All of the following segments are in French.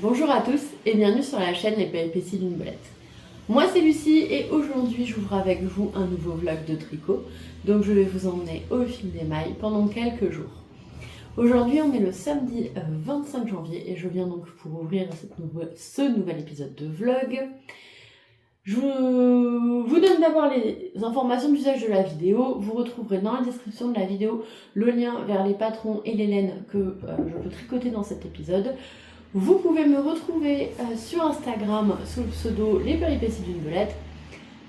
Bonjour à tous et bienvenue sur la chaîne Les Péripéties d'une Belette. Moi c'est Lucie et aujourd'hui j'ouvre avec vous un nouveau vlog de tricot. Donc je vais vous emmener au fil des mailles pendant quelques jours. Aujourd'hui on est le samedi 25 janvier et je viens donc pour ouvrir ce nouvel épisode de vlog. Je vous donne d'abord les informations d'usage de la vidéo. Vous retrouverez dans la description de la vidéo le lien vers les patrons et les laines que je peux tricoter dans cet épisode. Vous pouvez me retrouver sur Instagram sous le pseudo Les Péripéties d'une Belette,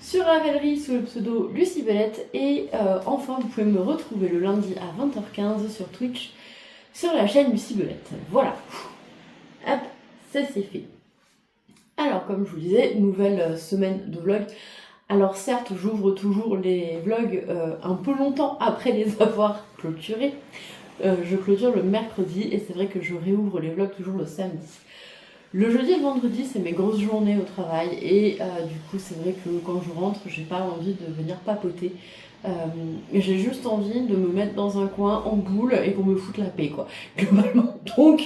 sur Ravelry sous le pseudo Lucie Belette et enfin vous pouvez me retrouver le lundi à 20h15 sur Twitch sur la chaîne Lucie Belette. Voilà, hop, ça c'est fait. Alors comme je vous disais, nouvelle semaine de vlog. Alors certes, j'ouvre toujours les vlogs un peu longtemps après les avoir clôturés. Je clôture le mercredi et c'est vrai que je réouvre les vlogs toujours le samedi. Le jeudi et le vendredi, c'est mes grosses journées au travail et du coup, c'est vrai que quand je rentre, j'ai pas envie de venir papoter. J'ai juste envie de me mettre dans un coin en boule et qu'on me foute la paix, quoi. Globalement, donc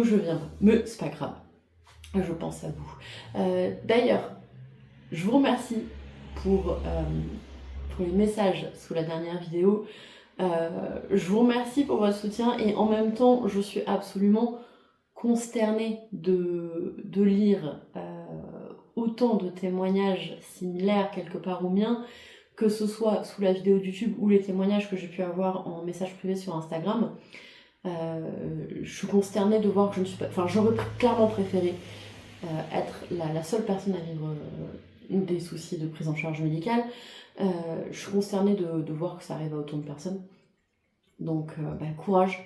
je viens. Mais c'est pas grave. Je pense à vous. D'ailleurs, je vous remercie pour les messages sous la dernière vidéo. Je vous remercie pour votre soutien et en même temps je suis absolument consternée de lire autant de témoignages similaires quelque part aux miens, que ce soit sous la vidéo de YouTube ou les témoignages que j'ai pu avoir en message privé sur Instagram. Je suis consternée de voir que je ne suis pas... Enfin, j'aurais clairement préféré être la seule personne à vivre des soucis de prise en charge médicale. Je suis consternée de voir que ça arrive à autant de personnes. Donc courage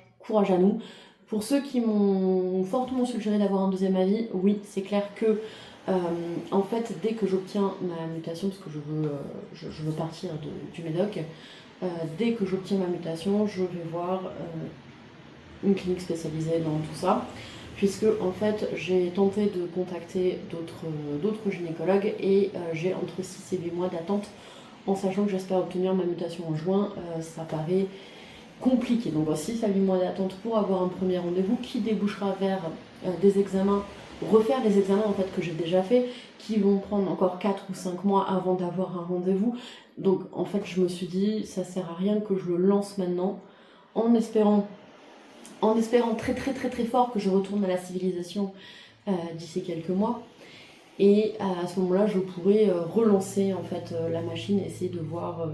à nous. Pour ceux qui m'ont fortement suggéré d'avoir un deuxième avis, oui, c'est clair que en fait, dès que j'obtiens ma mutation, parce que je veux partir du Médoc, dès que j'obtiens ma mutation, je vais voir une clinique spécialisée dans tout ça. Puisque en fait j'ai tenté de contacter d'autres gynécologues et j'ai entre 6 et 8 mois d'attente, en sachant que j'espère obtenir ma mutation en juin. Ça paraît compliqué, donc 6 à 8 mois d'attente pour avoir un premier rendez-vous qui débouchera vers des examens, refaire les examens en fait que j'ai déjà fait, qui vont prendre encore 4 ou 5 mois avant d'avoir un rendez-vous. Donc en fait je me suis dit ça sert à rien que je le lance maintenant, en espérant très fort que je retourne à la civilisation d'ici quelques mois. Et à ce moment-là, je pourrais relancer en fait la machine, essayer de voir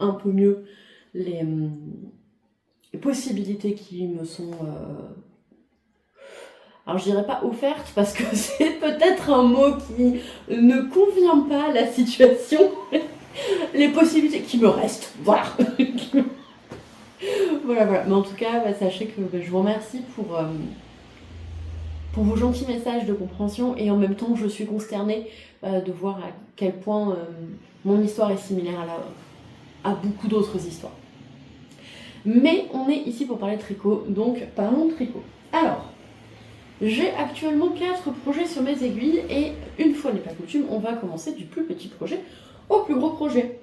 un peu mieux les possibilités qui me sont... Alors je dirais pas offertes parce que c'est peut-être un mot qui ne convient pas à la situation. Les possibilités qui me restent, voilà. Voilà. Mais en tout cas, sachez que je vous remercie pour vos gentils messages de compréhension et en même temps, je suis consternée de voir à quel point mon histoire est similaire à beaucoup d'autres histoires. Mais on est ici pour parler de tricot, donc parlons de tricot. Alors, j'ai actuellement 4 projets sur mes aiguilles et une fois n'est pas coutume, on va commencer du plus petit projet au plus gros projet.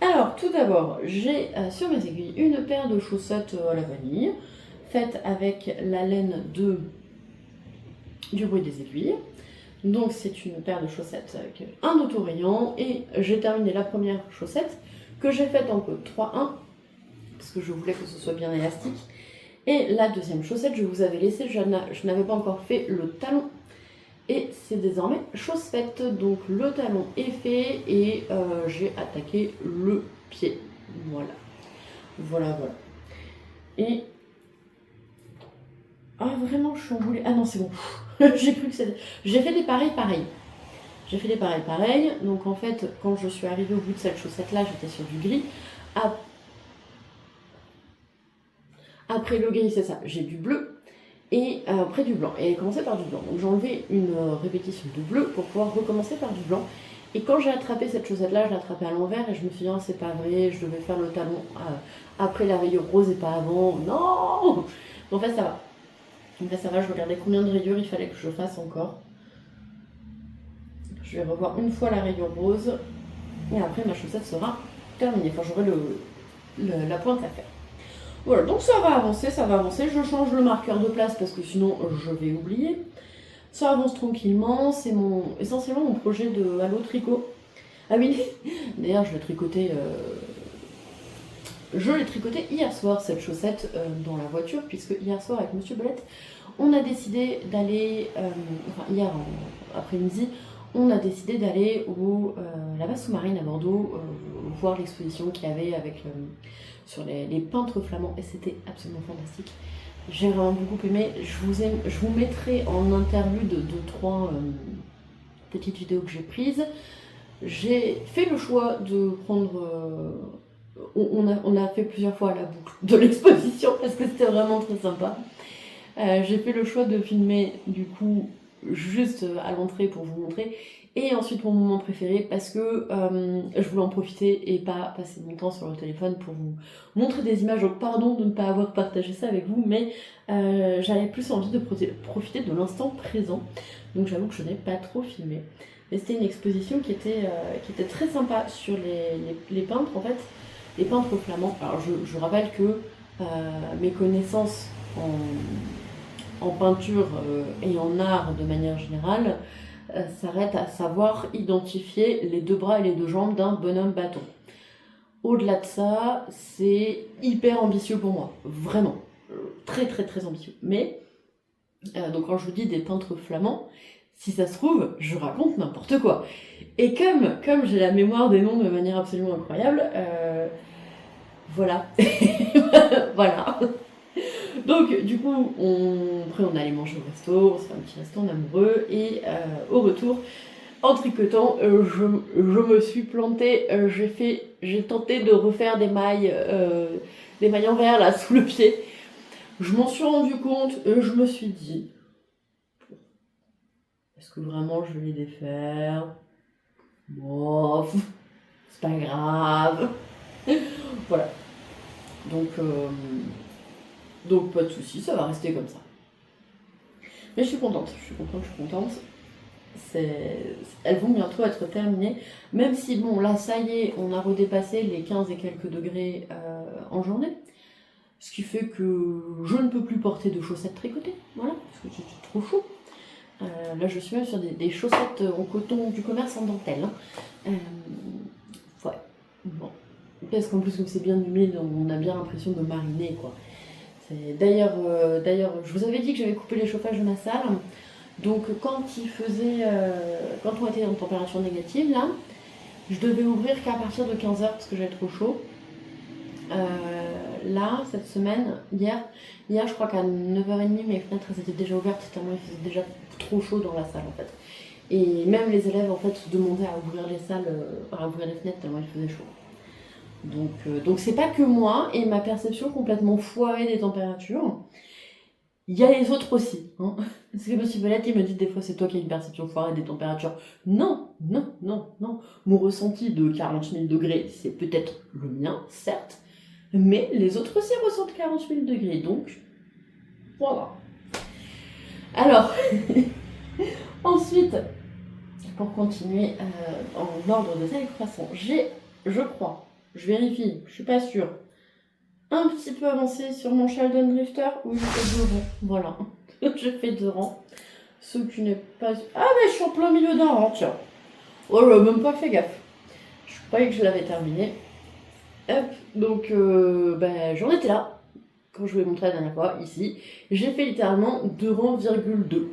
Alors, tout d'abord, j'ai sur mes aiguilles une paire de chaussettes à la vanille, faite avec la laine du bruit des aiguilles. Donc, c'est une paire de chaussettes avec un auto-rayant et j'ai terminé la première chaussette que j'ai faite en code 3-1 parce que je voulais que ce soit bien élastique. Et la deuxième chaussette, je vous avais laissé, je n'avais pas encore fait le talon. Et c'est désormais chose faite, donc le talon est fait et j'ai attaqué le pied. Voilà. Et... Ah vraiment, je suis emboulée. Ah non, c'est bon. J'ai cru que c'était... J'ai fait des pareils. Donc en fait, quand je suis arrivée au bout de cette chaussette-là, j'étais sur du gris. Après le gris, c'est ça, j'ai du bleu. Et après du blanc, et commencer par du blanc. Donc j'ai enlevé une répétition de bleu pour pouvoir recommencer par du blanc. Et quand j'ai attrapé cette chaussette-là, je l'ai attrapée à l'envers et je me suis dit, oh, c'est pas vrai, je devais faire le talon après la rayure rose et pas avant. Non! En fait, ça va. Je regardais combien de rayures il fallait que je fasse encore. Je vais revoir une fois la rayure rose et après ma chaussette sera terminée. Enfin, j'aurai la pointe à faire. Voilà, donc ça va avancer, je change le marqueur de place parce que sinon je vais oublier. Ça avance tranquillement, c'est essentiellement mon projet de Halo Tricot. Ah oui, d'ailleurs je l'ai tricoté hier soir, cette chaussette, dans la voiture, puisque hier soir avec Monsieur Belette, on a décidé d'aller, hier après-midi, on a décidé d'aller la base sous-marine à Bordeaux, voir l'exposition qu'il y avait sur les peintres flamands, et c'était absolument fantastique. J'ai vraiment beaucoup aimé. Je vous mettrai en interlude de 3 petites vidéos que j'ai prises. J'ai fait le choix de prendre... on a fait plusieurs fois la boucle de l'exposition parce que c'était vraiment très sympa. J'ai fait le choix de filmer du coup juste à l'entrée pour vous montrer, et ensuite mon moment préféré parce que je voulais en profiter et pas passer mon temps sur le téléphone pour vous montrer des images. Donc pardon de ne pas avoir partagé ça avec vous, mais j'avais plus envie de profiter de l'instant présent, donc j'avoue que je n'ai pas trop filmé. Mais c'était une exposition qui était très sympa sur les peintres, en fait, les peintres flamands. Alors je rappelle que mes connaissances en peinture et en art de manière générale s'arrêtent à savoir identifier les 2 bras et les 2 jambes d'un bonhomme bâton. Au-delà de ça, c'est hyper ambitieux pour moi, vraiment, très très très ambitieux. Mais, donc quand je vous dis des peintres flamands, si ça se trouve, je raconte n'importe quoi. Et comme j'ai la mémoire des noms de manière absolument incroyable, voilà. Voilà. Donc du coup, après on allait manger au resto, on se fait un petit resto en amoureux, et au retour, en tricotant, je me suis plantée, j'ai tenté de refaire des mailles en verre là sous le pied. Je m'en suis rendu compte et je me suis dit, est-ce que vraiment je vais les défaire? Bof, c'est pas grave. Voilà. Donc pas de soucis, ça va rester comme ça. Mais je suis contente. Elles vont bientôt être terminées, même si bon là ça y est, on a redépassé les 15 et quelques degrés en journée, ce qui fait que je ne peux plus porter de chaussettes tricotées, voilà, parce que c'est trop chaud. Là je suis même sur des chaussettes en coton du commerce en dentelle, hein. Ouais, bon. Parce qu'en plus comme c'est bien humide, on a bien l'impression de mariner, quoi. D'ailleurs, je vous avais dit que j'avais coupé les chauffages de ma salle. Donc quand on était en température négative, là, je devais ouvrir qu'à partir de 15h parce que j'avais trop chaud. Là, cette semaine, hier je crois qu'à 9h30, mes fenêtres étaient déjà ouvertes tellement il faisait déjà trop chaud dans la salle, en fait. Et même les élèves, en fait, demandaient à ouvrir les fenêtres tellement il faisait chaud. Donc c'est pas que moi et ma perception complètement foirée des températures. Il y a les autres aussi, hein. Parce que Monsieur Belette, il me dit des fois c'est toi qui as une perception foirée des températures. Non. Mon ressenti de 40 000 degrés, c'est peut-être le mien, certes, mais les autres aussi ressentent 40 000 degrés, donc voilà. Alors, ensuite, pour continuer en ordre de telle façon, je crois, je vérifie, je suis pas sûre, un petit peu avancé sur mon Sheldon Drifter où je fais 2 rangs. Voilà, je fais 2 rangs. Ce qui n'est pas... Ah mais je suis en plein milieu d'un rang, tiens. Oh, j'avais même pas fait gaffe. Je croyais que je l'avais terminé. Hop, donc j'en étais là. Quand je vous l'ai montré la dernière fois, ici, j'ai fait littéralement 2 rangs,2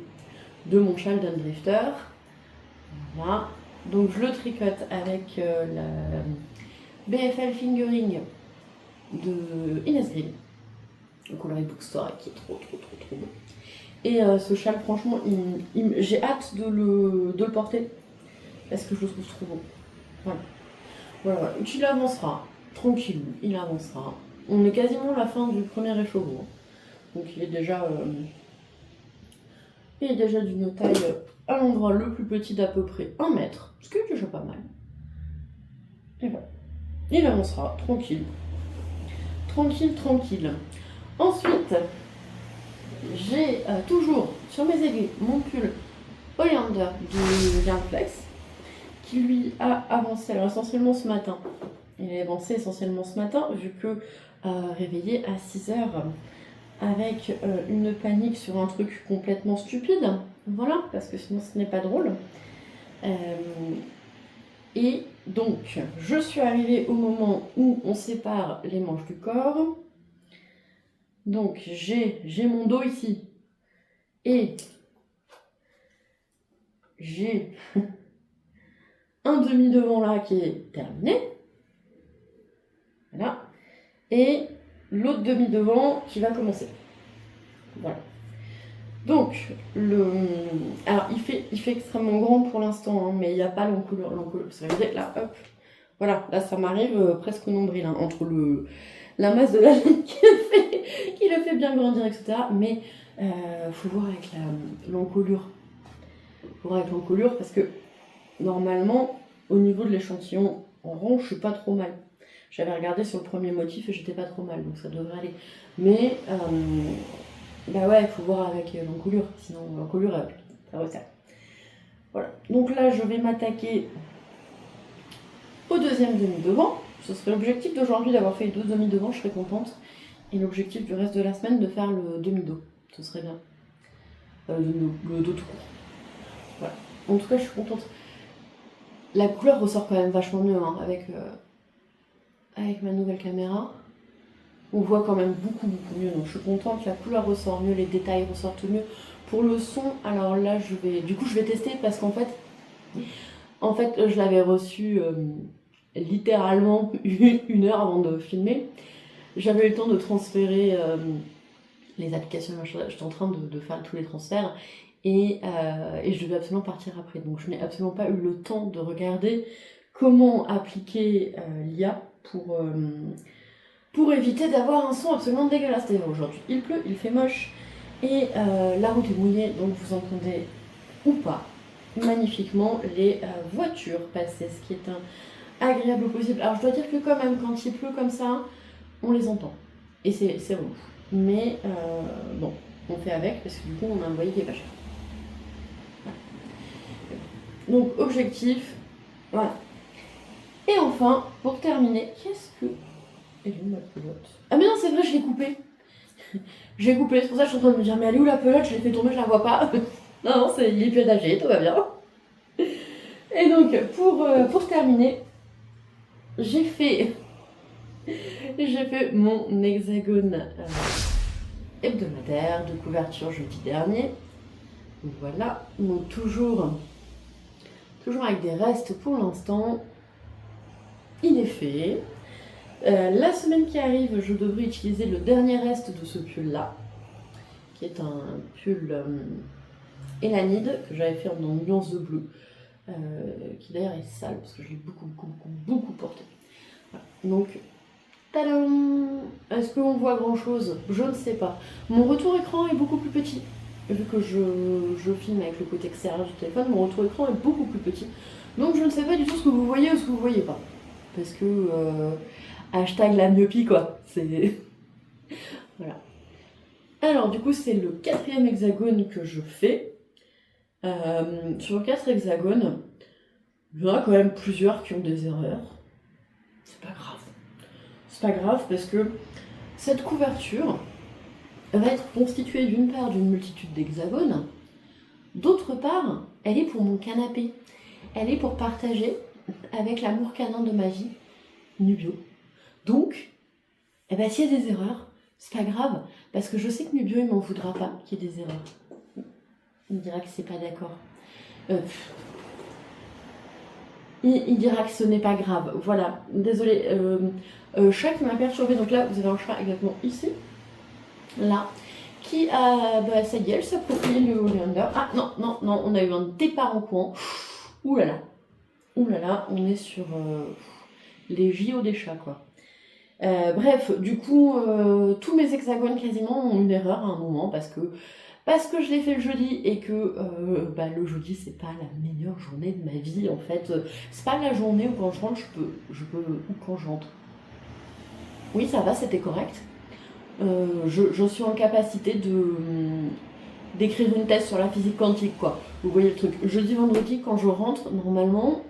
de mon Sheldon Drifter. Voilà. Donc je le tricote avec la BFL Fingering de Inès Grill, le coloris Bookstore, qui est trop beau. Et ce châle, franchement, j'ai hâte de le porter parce que je le trouve trop beau. Voilà. Il avancera, tranquille, il avancera. On est quasiment à la fin du premier écheveau, donc il est déjà d'une taille à l'endroit le plus petit d'à peu près 1 mètre, ce qui est déjà pas mal. Et voilà, il avancera, tranquille. Ensuite, j'ai toujours sur mes aiguilles mon pull Oleander de Yarnflex qui lui a avancé essentiellement ce matin. Il a avancé essentiellement ce matin vu que réveillé à 6h avec une panique sur un truc complètement stupide. Voilà, parce que sinon ce n'est pas drôle. Et donc, je suis arrivée au moment où on sépare les manches du corps. Donc, j'ai mon dos ici. Et j'ai un demi-devant là qui est terminé. Voilà. Et l'autre demi-devant qui va commencer. Voilà. Donc, alors il fait extrêmement grand pour l'instant, hein, mais il n'y a pas l'encolure. Ça veut dire que là, hop, voilà, là ça m'arrive presque au nombril, hein, entre la masse de la laine qui le fait bien grandir, etc. Mais faut voir avec l'encolure. Faut voir avec l'encolure parce que normalement, au niveau de l'échantillon en rond, je suis pas trop mal. J'avais regardé sur le premier motif et j'étais pas trop mal, donc ça devrait aller. Mais bah ouais, il faut voir avec l'encolure, sinon l'encolure, ça resserre. Voilà, donc là je vais m'attaquer au deuxième demi-devant. Ce serait l'objectif d'aujourd'hui d'avoir fait 2 demi-devant, je serais contente. Et l'objectif du reste de la semaine de faire le demi-dos, ce serait bien. Le dos tout court. Voilà, en tout cas je suis contente. La couleur ressort quand même vachement mieux hein, avec ma nouvelle caméra. On voit quand même beaucoup mieux, donc je suis contente, la couleur ressort mieux, les détails ressortent mieux. Pour le son, alors là je vais tester parce qu'en fait je l'avais reçu littéralement 1 heure avant de filmer. J'avais eu le temps de transférer les applications, j'étais en train de faire tous les transferts et je devais absolument partir après, donc je n'ai absolument pas eu le temps de regarder comment appliquer l'IA pour éviter d'avoir un son absolument dégueulasse. D'ailleurs aujourd'hui il pleut, il fait moche et la route est mouillée, donc vous entendez ou pas magnifiquement les voitures passer, ce qui est agréable au possible. Alors je dois dire que quand même quand il pleut comme ça, on les entend et c'est relou. Mais bon, on fait avec parce que du coup on a un loyer qui est pas cher. Voilà. Donc objectif, voilà. Et enfin, pour terminer, qu'est-ce que... Elle est où ma pelote? Ah mais non, c'est vrai, je l'ai coupée. J'ai coupé, c'est pour ça que je suis en train de me dire, mais elle est où la pelote? Je l'ai fait tomber, je la vois pas. Non, il est piédagé, tout va bien. Et donc, pour terminer, j'ai fait mon hexagone hebdomadaire de couverture jeudi dernier. Voilà, donc toujours avec des restes pour l'instant. Il est fait. La semaine qui arrive, je devrais utiliser le dernier reste de ce pull-là, qui est un pull Elanide que j'avais fait en nuance de bleu, qui d'ailleurs est sale parce que je l'ai beaucoup porté. Voilà. Donc, tadam! Est-ce qu'on voit grand-chose? Je ne sais pas. Mon retour écran est beaucoup plus petit. Vu que je filme avec le côté extérieur du téléphone, mon retour écran est beaucoup plus petit. Donc je ne sais pas du tout ce que vous voyez ou ce que vous voyez pas. Parce que hashtag la myopie quoi. C'est voilà. Alors du coup c'est le 4e hexagone que je fais. Sur 4 hexagones, il y en a quand même plusieurs qui ont des erreurs. C'est pas grave. C'est pas grave parce que cette couverture va être constituée d'une part d'une multitude d'hexagones, d'autre part, elle est pour mon canapé. Elle est pour partager avec l'amour canin de ma vie, Nubio. Donc, s'il y a des erreurs, c'est pas grave, parce que je sais que Nubio, il m'en voudra pas qu'il y ait des erreurs. Il me dira que c'est pas d'accord. Il dira que ce n'est pas grave. Voilà, désolé. Chat qui m'a perturbé. Donc là, vous avez un chat exactement ici. Là. Qui a... Bah, ça y est, elle s'approprie le Oleander. Ah non, on a eu un départ en courant. Ouh là là, on est sur les JO des chats, quoi. Bref, du coup, tous mes hexagones quasiment ont une erreur à un moment parce que je l'ai fait le jeudi et que le jeudi c'est pas la meilleure journée de ma vie en fait. C'est pas la journée où quand je rentre je peux ou quand je rentre. Oui ça va, c'était correct. Je suis en capacité d'écrire une thèse sur la physique quantique quoi. Vous voyez le truc. Jeudi, vendredi quand je rentre normalement,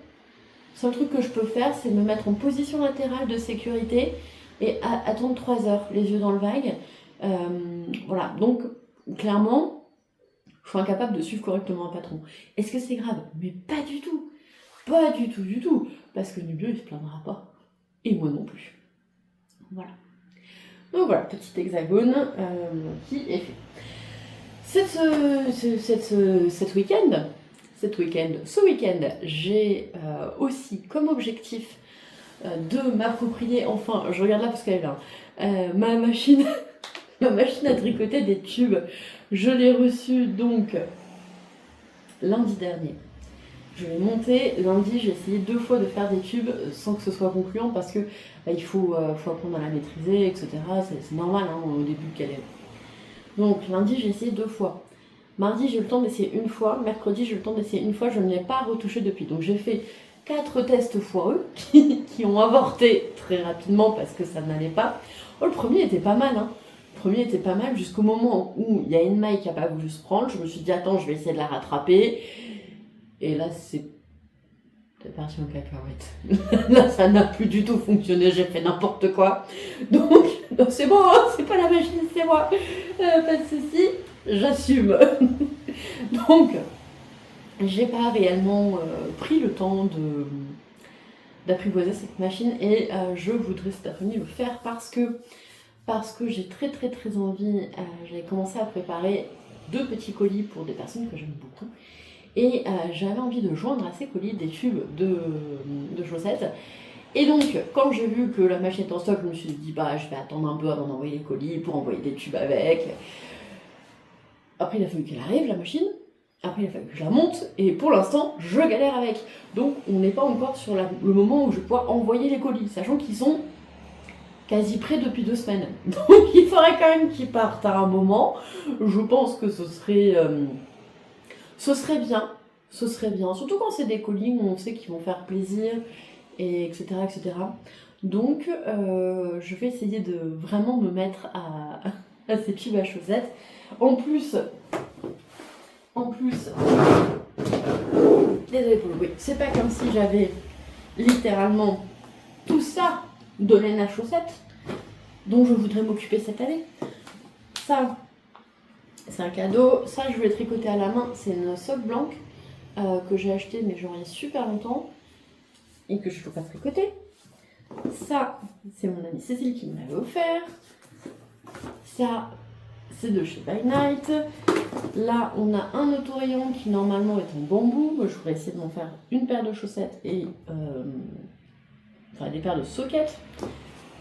le seul truc que je peux faire c'est me mettre en position latérale de sécurité et attendre 3 heures, les yeux dans le vague. Voilà, donc clairement, je sois incapable de suivre correctement un patron. Est-ce que c'est grave? Mais pas du tout. Pas du tout, du tout. Parce que Nubio, il se plaindra pas. Et moi non plus. Voilà. Donc voilà, petit hexagone qui est fait. Ce week-end, j'ai aussi comme objectif de m'approprier, enfin, je regarde là parce qu'elle est là, ma machine à tricoter des tubes. Je l'ai reçue donc lundi dernier. Je l'ai montée, lundi j'ai essayé 2 fois de faire des tubes sans que ce soit concluant parce que il faut apprendre à la maîtriser, etc. C'est normal hein, au début qu'elle est. Donc lundi j'ai essayé 2 fois. Mardi j'ai eu le temps d'essayer 1 fois, mercredi j'ai eu le temps d'essayer 1 fois, je ne l'ai pas retouché depuis. Donc j'ai fait 4 tests foireux qui ont avorté très rapidement parce que ça n'allait pas. Oh, le premier était pas mal hein. Le premier était pas mal jusqu'au moment où il y a une maille qui n'a pas voulu se prendre. Je me suis dit attends je vais essayer de la rattraper. Et là c'est parti en cacahuète. Là ça n'a plus du tout fonctionné, j'ai fait n'importe quoi. Donc c'est bon, hein, c'est pas la machine, c'est moi. Pas de soucis, j'assume. Donc j'ai pas réellement pris le temps d'apprivoiser cette machine et je voudrais cet après-midi le faire parce que j'ai très envie. J'avais commencé à préparer 2 petits colis pour des personnes que j'aime beaucoup. Et j'avais envie de joindre à ces colis des tubes de chaussettes. Et donc, quand j'ai vu que la machine était en stock, je me suis dit, bah, je vais attendre un peu avant d'envoyer les colis pour envoyer des tubes avec. Après, il a fallu qu'elle arrive, la machine. Après, il a fallu que je la monte. Et pour l'instant, je galère avec. Donc, on n'est pas encore sur le moment où je vais pouvoir envoyer les colis, sachant qu'ils sont quasi prêts depuis 2 semaines. Donc, il faudrait quand même qu'ils partent à un moment. Je pense que ce serait bien, surtout quand c'est des colis où on sait qu'ils vont faire plaisir, et etc. Donc, je vais essayer de vraiment me mettre à ces tubes à chaussettes. En plus, désolée pour le bruit, c'est pas comme si j'avais littéralement tout ça de laine à chaussettes dont je voudrais m'occuper cette année. Ça, c'est un cadeau. Ça, je vais tricoter à la main. C'est une soque blanche que j'ai acheté, mais genre il y a super longtemps et que je ne peux pas tricoter. Ça, c'est mon amie Cécile qui me l'avait offert. Ça, c'est de chez By Night. Là, on a un autorayon qui normalement est en bambou. Moi, je voudrais essayer de m'en faire une paire de chaussettes et des paires de sockets.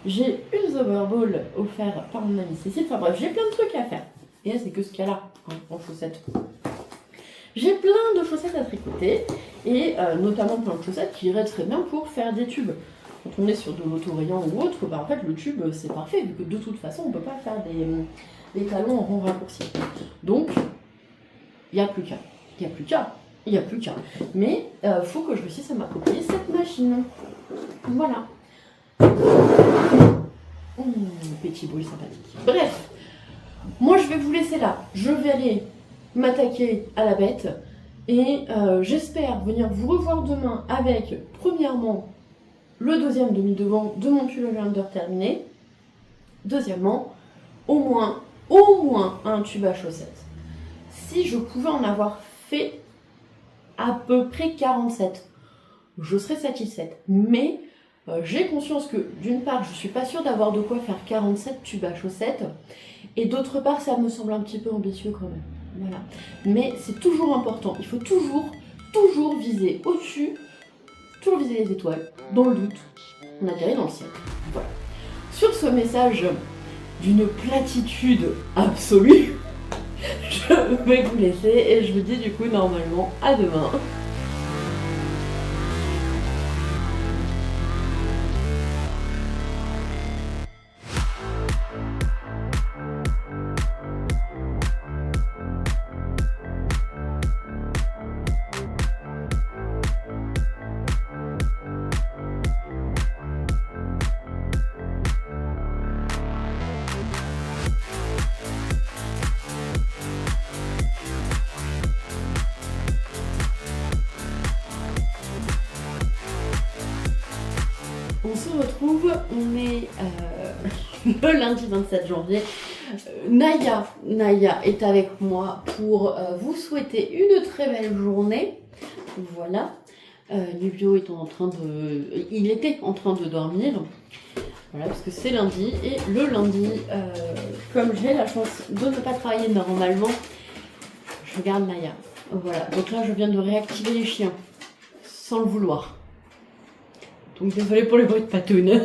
J'ai une Overball offerte par mon amie Cécile. Enfin bref, j'ai plein de trucs à faire. Et là, c'est que ce qu'il y a là, hein, en chaussettes. J'ai plein de chaussettes à tricoter, et notamment plein de chaussettes qui iraient très bien pour faire des tubes. Quand on est sur de l'autorayon ou autre, bah, en fait, le tube, c'est parfait, vu que de toute façon, on ne peut pas faire des talons en rond raccourci. Donc, il n'y a plus qu'à. Mais faut que je réussisse à m'approprier cette machine. Voilà. Petit bruit sympathique. Bref. Moi, je vais vous laisser là. Je vais aller m'attaquer à la bête. Et j'espère venir vous revoir demain avec, premièrement, le 2e demi-devant de mon pull under terminé. Deuxièmement, au moins un tube à chaussettes. Si je pouvais en avoir fait à peu près 47, je serais satisfaite. Mais j'ai conscience que, d'une part, je suis pas sûre d'avoir de quoi faire 47 tubes à chaussettes. Et d'autre part, ça me semble un petit peu ambitieux quand même. Voilà. Mais c'est toujours important. Il faut toujours viser au-dessus, toujours viser les étoiles. Dans le doute, on atterrit dans le ciel. Voilà. Sur ce message d'une platitude absolue, je vais vous laisser et je vous dis du coup normalement à demain. On se retrouve, on est le lundi 27 janvier. Naya est avec moi pour vous souhaiter une très belle journée. Voilà. Nubio est il était en train de dormir. Voilà, parce que c'est lundi. Et le lundi, comme j'ai la chance de ne pas travailler normalement, je garde Naya. Voilà. Donc là, je viens de réactiver les chiens. Sans le vouloir. Donc désolé pour les bruits de patoune.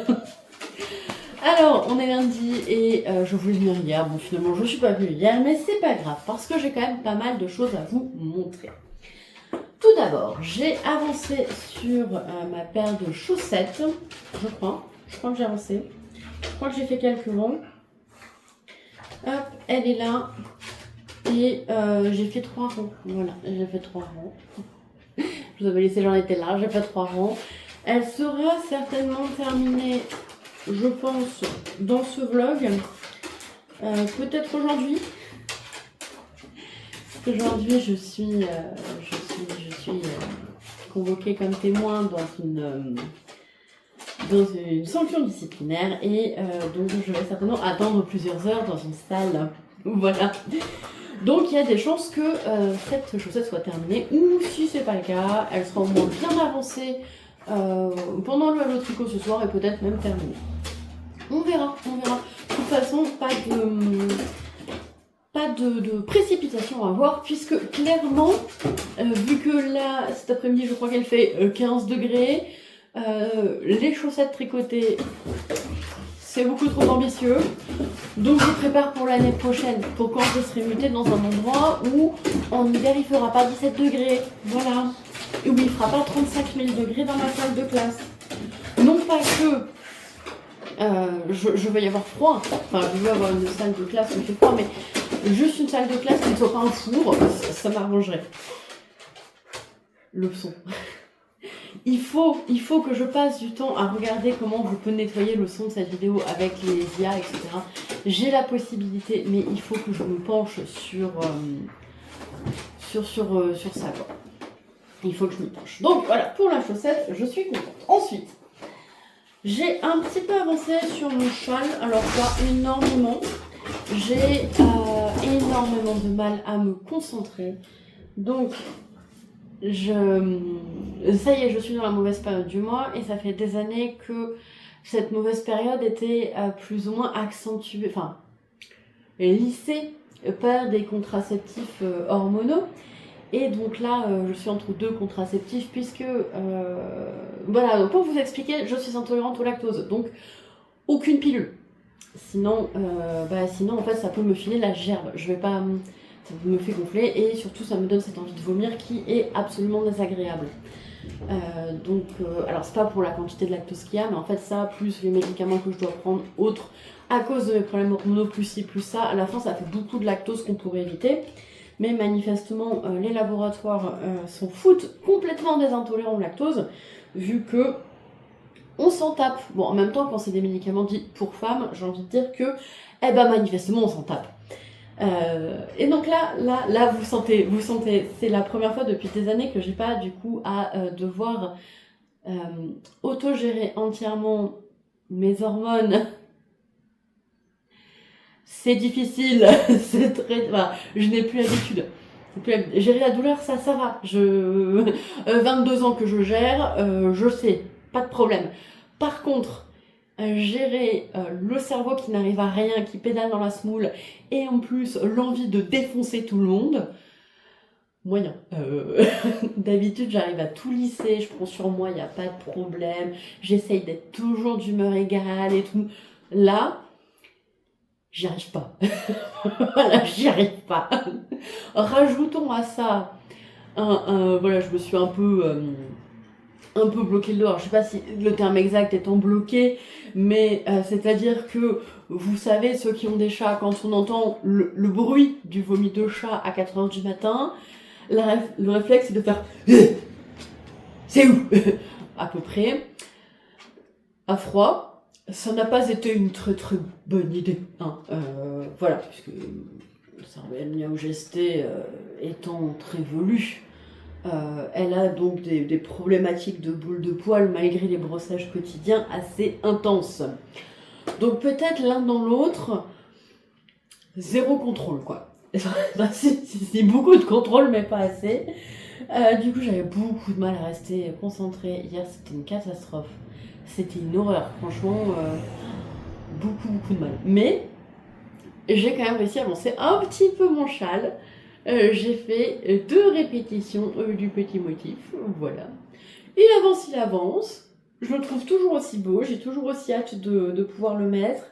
Alors, on est lundi et je voulais venir hier. Bon, finalement, je suis pas venue hier, mais c'est pas grave parce que j'ai quand même pas mal de choses à vous montrer. Tout d'abord, j'ai avancé sur ma paire de chaussettes, je crois. Je crois que j'ai avancé. Je crois que j'ai fait quelques rangs. Hop, elle est là. Et j'ai fait 3 rangs. Voilà, j'ai fait 3 rangs. Je vous avais laissé, j'en étais là. J'ai fait 3 rangs. Elle sera certainement terminée, je pense, dans ce vlog. Peut-être aujourd'hui. Parce qu'aujourd'hui, je suis convoquée comme témoin dans une sanction disciplinaire. Et donc, je vais certainement attendre plusieurs heures dans une salle. Voilà. Donc, il y a des chances que cette chaussette soit terminée. Ou si c'est pas le cas, elle sera au moins bien avancée pendant le halo tricot ce soir et peut-être même terminée. On verra, on verra. De toute façon, pas de précipitation à voir, puisque clairement, vu que là, cet après-midi, je crois qu'elle fait 15 degrés, les chaussettes tricotées, c'est beaucoup trop ambitieux. Donc je prépare pour l'année prochaine, pour quand je serai mutée dans un endroit où en hiver il fera pas 17 degrés, voilà. Et où il fera pas 35 000 degrés dans ma salle de classe. Non pas que je vais y avoir froid, enfin je veux avoir une salle de classe où il fait froid, mais juste une salle de classe qui ne soit pas un four, ça m'arrangerait. Le son. Il faut que je passe du temps à regarder comment je peux nettoyer le son de cette vidéo avec les IA, etc. J'ai la possibilité, mais il faut que je me penche sur ça, quoi. Il faut que je m'y penche. Donc voilà, pour la chaussette, je suis contente. Ensuite, j'ai un petit peu avancé sur mon châle, alors pas énormément. J'ai énormément de mal à me concentrer. Donc, ça y est, je suis dans la mauvaise période du mois et ça fait des années que cette mauvaise période était plus ou moins accentuée, enfin, lissée par des contraceptifs hormonaux. Et donc là, je suis entre 2 contraceptifs puisque, voilà, donc pour vous expliquer, je suis intolérante au lactose, donc aucune pilule. Sinon, en fait, ça peut me filer la gerbe. Je vais pas, ça me fait gonfler et surtout, ça me donne cette envie de vomir qui est absolument désagréable. Alors c'est pas pour la quantité de lactose qu'il y a, mais en fait ça, plus les médicaments que je dois prendre, autres, à cause de mes problèmes hormonaux, plus ci, plus ça, à la fin ça fait beaucoup de lactose qu'on pourrait éviter. Mais manifestement, les laboratoires s'en foutent complètement des intolérants au lactose, vu que on s'en tape. Bon, en même temps, quand c'est des médicaments dits pour femmes, j'ai envie de dire que, manifestement, on s'en tape. Et donc là, vous sentez, c'est la première fois depuis des années que j'ai pas, du coup, à devoir autogérer entièrement mes hormones. C'est difficile, c'est très... Enfin, je n'ai plus l'habitude. Gérer la douleur, ça va. 22 ans que je gère, je sais, pas de problème. Par contre, gérer le cerveau qui n'arrive à rien, qui pédale dans la semoule, et en plus l'envie de défoncer tout le monde, moyen. D'habitude, j'arrive à tout lisser, je prends sur moi, il n'y a pas de problème. J'essaye d'être toujours d'humeur égale et tout. Là... j'y arrive pas. Voilà, j'y arrive pas. Rajoutons à ça, voilà, je me suis un peu bloqué le dos. Alors, je sais pas si le terme exact étant bloqué, mais c'est-à-dire que, vous savez, ceux qui ont des chats, quand on entend le bruit du vomi de chat à 4h du matin, le réflexe c'est de faire c'est où à peu près, à froid. Ça n'a pas été une très très bonne idée, hein. Voilà, puisque le cervelle miaogesté étant très velu, elle a donc des problématiques de boules de poils malgré les brossages quotidiens assez intenses. Donc peut-être l'un dans l'autre, zéro contrôle quoi. C'est beaucoup de contrôle mais pas assez. Du coup j'avais beaucoup de mal à rester concentrée. Hier c'était une catastrophe. C'était une horreur, franchement, beaucoup de mal. Mais j'ai quand même réussi à avancer un petit peu mon châle. J'ai fait 2 répétitions du petit motif, voilà. Il avance. Je le trouve toujours aussi beau, j'ai toujours aussi hâte de pouvoir le mettre.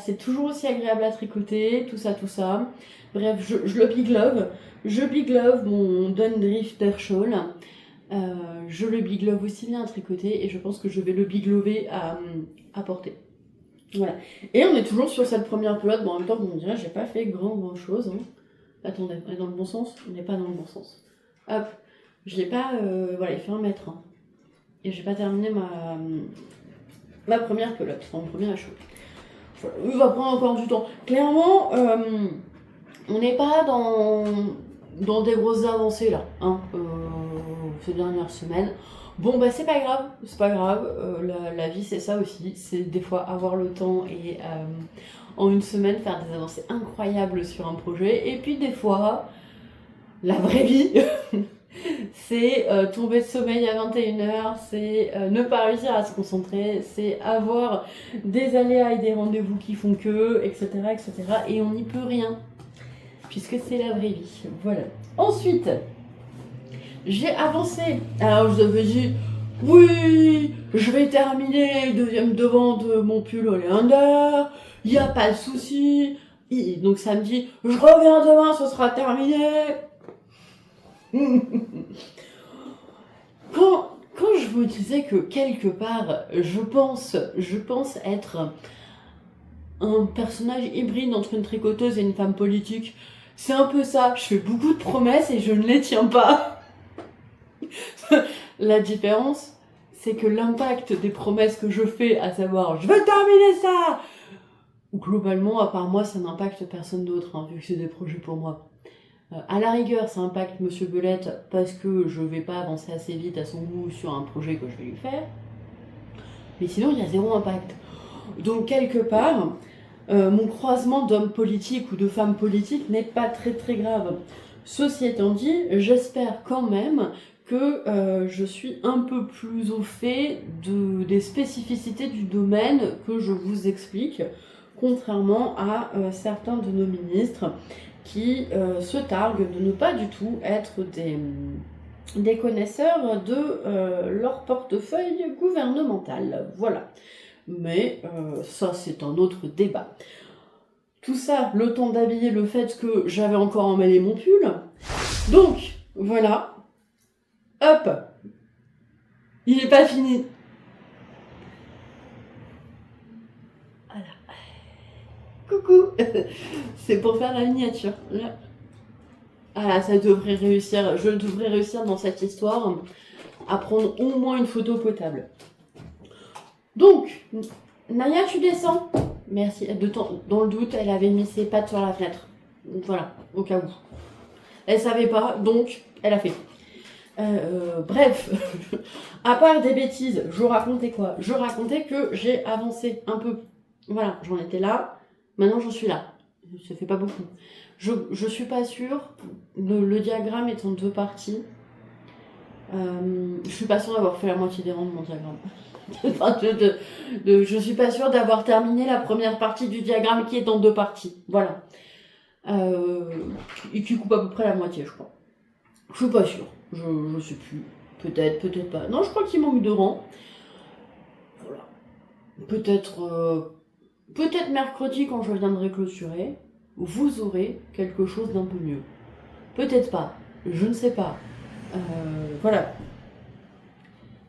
C'est toujours aussi agréable à tricoter, tout ça. Bref, je le biglove. Je biglove mon Dundrifter Shawl. Je le biglove aussi bien à tricoter et je pense que je vais le biglover à porter. Voilà. Et on est toujours sur cette première pelote. Bon, en même temps, on dirait j'ai pas fait grand chose. Hein. Attendez, on est dans le bon sens? On n'est pas dans le bon sens. Hop. Je l'ai pas... voilà, il fait 1 mètre. Hein. Et j'ai pas terminé ma première pelote, enfin mon premier achou. Il va prendre encore du temps. Clairement, on n'est pas dans des grosses avancées là, hein, ces dernières semaines. Bon bah c'est pas grave, la vie c'est ça aussi, c'est des fois avoir le temps et en une semaine faire des avancées incroyables sur un projet, et puis des fois, la vraie vie, c'est tomber de sommeil à 21h, c'est ne pas réussir à se concentrer, c'est avoir des aléas et des rendez-vous qui font que, etc. Et on n'y peut rien, puisque c'est la vraie vie. Voilà. Ensuite, j'ai avancé. Alors je vous avais dit, oui, je vais terminer le deuxième devant de mon pull Oleander, il n'y a pas de souci. Donc samedi, je reviens demain, ce sera terminé. Quand je vous disais que quelque part, je pense être un personnage hybride entre une tricoteuse et une femme politique, c'est un peu ça. Je fais beaucoup de promesses et je ne les tiens pas. La différence, c'est que l'impact des promesses que je fais, à savoir « je vais terminer ça !» globalement, à part moi, ça n'impacte personne d'autre, hein, vu que c'est des projets pour moi. À la rigueur, ça impacte Monsieur Belette parce que je vais pas avancer assez vite à son goût sur un projet que je vais lui faire. Mais sinon, il y a 0 impact. Donc, quelque part, mon croisement d'hommes politiques ou de femmes politiques n'est pas très grave. Ceci étant dit, j'espère quand même que je suis un peu plus au fait des spécificités du domaine que je vous explique, contrairement à certains de nos ministres qui se targuent de ne pas du tout être des connaisseurs de leur portefeuille gouvernemental. Voilà. Mais ça, c'est un autre débat. Tout ça, le temps d'habiller le fait que j'avais encore emmêlé mon pull. Donc, voilà. Hop. Il n'est pas fini. Voilà. Coucou. C'est pour faire la miniature. Là. Ah, ça devrait réussir. Je devrais réussir dans cette histoire à prendre au moins une photo potable. Donc, Naya, tu descends. Merci. Dans le doute, elle avait mis ses pattes sur la fenêtre. Voilà, au cas où. Elle savait pas, donc elle a fait. Bref, à part des bêtises, je racontais quoi? Je racontais que j'ai avancé un peu. Voilà, j'en étais là. Maintenant, j'en suis là. Ça fait pas beaucoup. Je suis pas sûre. Le diagramme est en 2 parties. Je suis pas sûre d'avoir fait la moitié des rangs de mon diagramme. Enfin, je suis pas sûre d'avoir terminé la première partie du diagramme qui est en 2 parties. Voilà. Et qui coupe à peu près la moitié, je crois. Je suis pas sûre. Je sais plus. Peut-être pas. Non, je crois qu'il manque 2 rangs. Voilà. Peut-être mercredi, quand je viendrai clôturer, vous aurez quelque chose d'un peu mieux. Peut-être pas. Je ne sais pas. Voilà.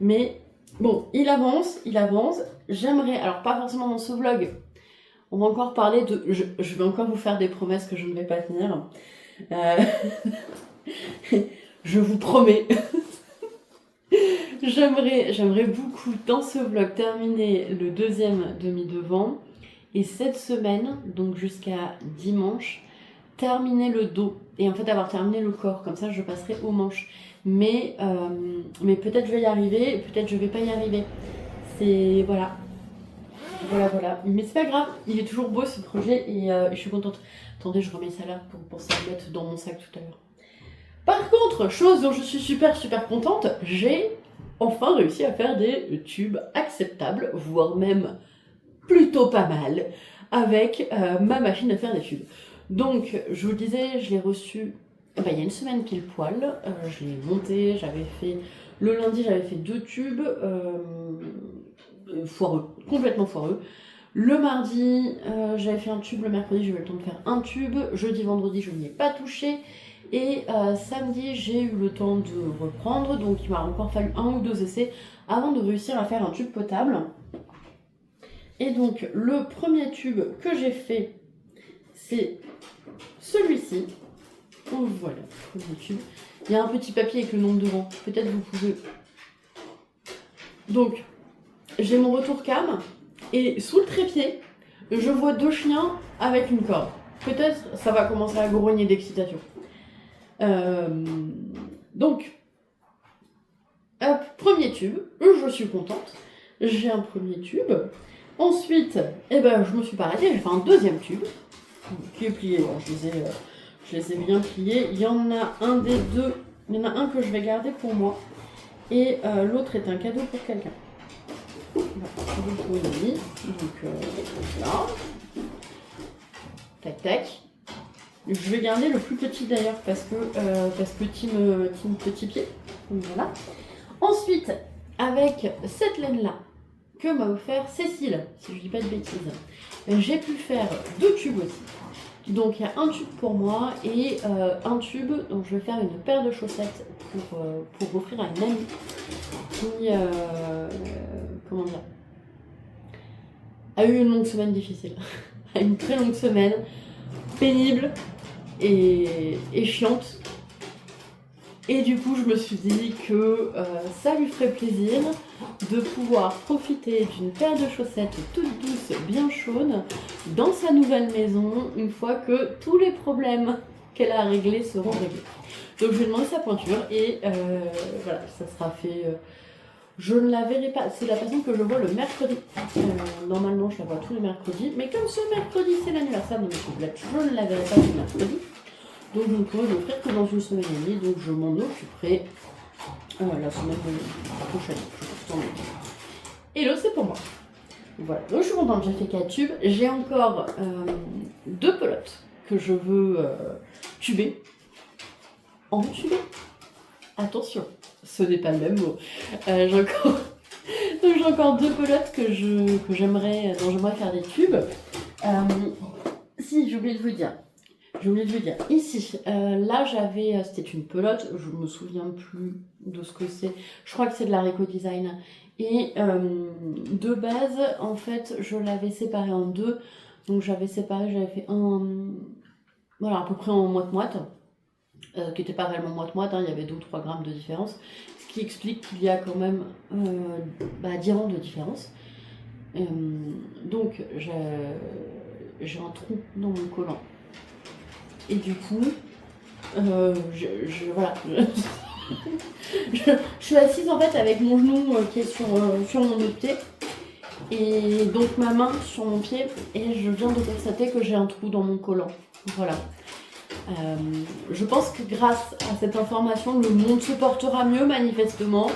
Mais bon, il avance. J'aimerais, alors pas forcément dans ce vlog, on va encore parler de... Je vais encore vous faire des promesses que je ne vais pas tenir. Je vous promets. J'aimerais beaucoup dans ce vlog terminer le 2e demi-devant. Et cette semaine, donc jusqu'à dimanche, terminer le dos. Et en fait avoir terminé le corps. Comme ça je passerai aux manches. Mais peut-être je vais y arriver, peut-être je vais pas y arriver. C'est... voilà. Voilà, voilà. Mais c'est pas grave, il est toujours beau ce projet et je suis contente. Attendez, je remets ça là pour ça le mettre dans mon sac tout à l'heure. Par contre, chose dont je suis super contente, j'ai enfin réussi à faire des tubes acceptables, voire même plutôt pas mal, avec ma machine à faire des tubes. Donc, je vous le disais, je l'ai reçu il y a une semaine pile poil. Je l'ai monté, j'avais fait... Le lundi, j'avais fait 2 tubes, foireux, complètement foireux. Le mardi, j'avais fait un tube, le mercredi, j'ai eu le temps de faire un tube. Jeudi, vendredi, je n'y ai pas touché. Et samedi, j'ai eu le temps de reprendre, donc il m'a encore fallu 1 ou 2 essais avant de réussir à faire un tube potable. Et donc, le premier tube que j'ai fait, c'est celui-ci. Oh, voilà, premier tube. Il y a un petit papier avec le nom devant. Peut-être vous pouvez... Donc, j'ai mon retour cam. Et sous le trépied, je vois 2 chiens avec une corde. Peut-être ça va commencer à grogner d'excitation. Donc, hop, premier tube. Je suis contente. J'ai un premier tube. Ensuite, je me suis pas arrêtée. J'ai fait un deuxième tube qui est plié. Alors, je les ai bien pliés. Il y en a un des deux. Il y en a un que je vais garder pour moi. Et l'autre est un cadeau pour quelqu'un. Voilà, pour une amie. Donc là. Tac tac. Je vais garder le plus petit d'ailleurs parce que team petit pied. Donc voilà. Ensuite, avec cette laine là que m'a offert Cécile, si je dis pas de bêtises, j'ai pu faire 2 tubes aussi. Donc il y a un tube pour moi et un tube, donc je vais faire une paire de chaussettes pour offrir à une amie qui comment dire, a eu une longue semaine difficile. A eu une très longue semaine, pénible et chiante. Et du coup, je me suis dit que ça lui ferait plaisir de pouvoir profiter d'une paire de chaussettes toute douce, bien chaude, dans sa nouvelle maison, une fois que tous les problèmes qu'elle a à régler seront réglés. Donc je lui ai demandé sa pointure et voilà, ça sera fait... je ne la verrai pas, c'est la personne que je vois le mercredi. Normalement, je la vois tous les mercredis, mais comme ce mercredi, c'est l'anniversaire de M. Blatt, je ne la verrai pas le mercredi. Donc je ne pourrai l'offrir que dans une semaine et demie, donc je m'en occuperai la semaine prochaine. Et là, c'est pour moi. Voilà, donc je suis contente, j'ai fait 4 tubes. J'ai encore 2 pelotes que je veux tuber. Entuber. Attention, ce n'est pas le même mot. J'ai encore 2 pelotes dont j'aimerais faire des tubes. Si, j'ai oublié de vous dire. Ici, là j'avais, c'était une pelote, je me souviens plus de ce que c'est, je crois que c'est de la Réco Design. Et de base, en fait, je l'avais séparée en 2. Donc j'avais fait voilà, à peu près en moite-moite, qui n'était pas réellement moite-moite, il y avait 2 ou 3 grammes de différence. Ce qui explique qu'il y a quand même 10 rangs de différence. Donc j'ai un trou dans mon collant. Et du coup, voilà. Je suis assise en fait avec mon genou qui est sur mon autre pied. Et donc ma main sur mon pied. Et je viens de constater que j'ai un trou dans mon collant. Voilà. Je pense que grâce à cette information, le monde se portera mieux manifestement.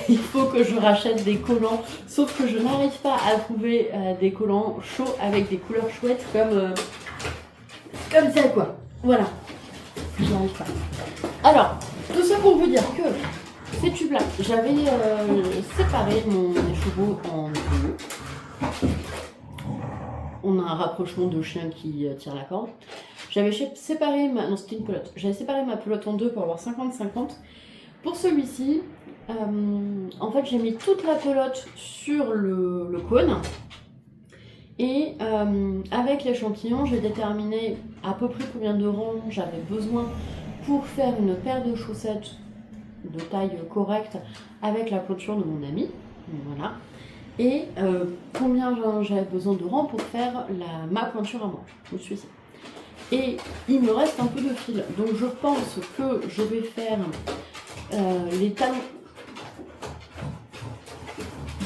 Il faut que je rachète des collants. Sauf que je n'arrive pas à trouver des collants chauds avec des couleurs chouettes comme ça quoi. Voilà. J'y arrive pas. Alors, tout ça pour vous dire que ces tubes là, j'avais séparé mon écheveau en 2. On a un rapprochement de chien qui tire la corde. J'avais séparé non, c'était une pelote. J'avais séparé ma pelote en 2 pour avoir 50-50. Pour celui-ci, en fait j'ai mis toute la pelote sur le cône. Et avec l'échantillon, j'ai déterminé à peu près combien de rangs j'avais besoin pour faire une paire de chaussettes de taille correcte avec la pointure de mon ami. Voilà. Et combien j'avais besoin de rangs pour faire ma pointure à moi. Je suis ici. Et il me reste un peu de fil. Donc je pense que je vais faire les talons.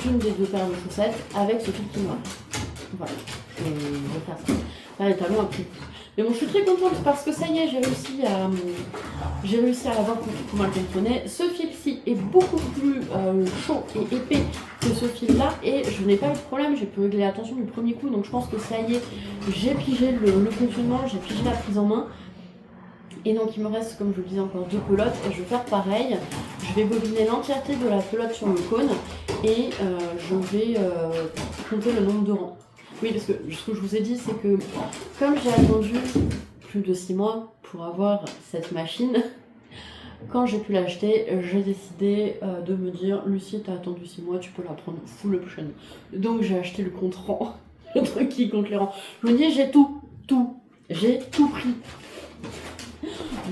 d'une des deux paires de chaussettes avec ce fil qui me reste. Voilà, je vais faire ça. Là, les talons à plus. Mais bon, je suis très contente parce que ça y est, j'ai réussi à l'avoir pour tout mal fonctionner. Ce fil-ci est beaucoup plus chaud et épais que ce fil-là et je n'ai pas eu de problème. J'ai pu régler la tension du premier coup, donc je pense que ça y est, j'ai pigé le fonctionnement, j'ai pigé la prise en main. Et donc il me reste, comme je vous le disais, encore 2 pelotes et je vais faire pareil. Je vais bobiner l'entièreté de la pelote sur le cône et je vais compter le nombre de rangs. Oui, parce que ce que je vous ai dit, c'est que comme j'ai attendu plus de 6 mois pour avoir cette machine, quand j'ai pu l'acheter, j'ai décidé de me dire Lucie, t'as attendu 6 mois, tu peux la prendre full option. Donc j'ai acheté le compte rang, le truc qui compte les rangs. Je me dis, j'ai j'ai tout pris.